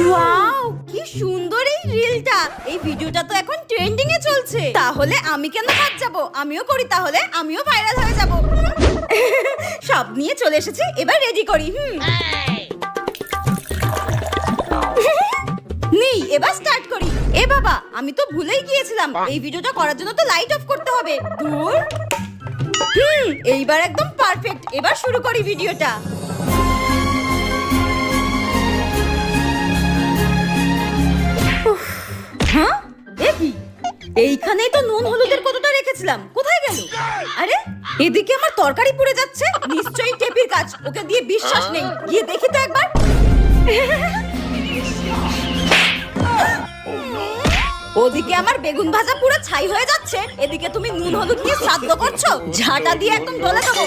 Wow, কি সুন্দর এই রিলটা। এই ভিডিওটা তো এখন ট্রেন্ডিং এ চলছে। তাহলে আমি কেন বাদ যাব? আমিও করি, তাহলে আমিও ভাইরাল হয়ে যাব। সব নিয়ে চলে এসেছি, এবার রেডি করি। নেই, এবার স্টার্ট করি। এ বাবা, আমি তো ভুলেই গিয়েছিলাম, এই ভিডিওটা করার জন্য তো লাইট অফ করতে হবে। দূর। এইবার একদম পারফেক্ট। এবার শুরু করি ভিডিওটা। হ্যাঁ, এ কি? এইখানেই তো নুন হলুদের কতটা রেখেছিলাম, কোথায় গেল? আরে, এদিকে আমার তরকারি পুড়ে যাচ্ছে। নিশ্চয়ই টেপির কাজ, ওকে দিয়ে বিশ্বাস নেই। গিয়ে দেখি তো একবার। ওদিকে আমার বেগুন ভাজা পুরো ছাই হয়ে যাচ্ছে, এদিকে তুমি নুন হলুদ দিয়ে শ্রাদ্ধ করছো। ঝাঁটা দিয়ে একদম গলা দেবো।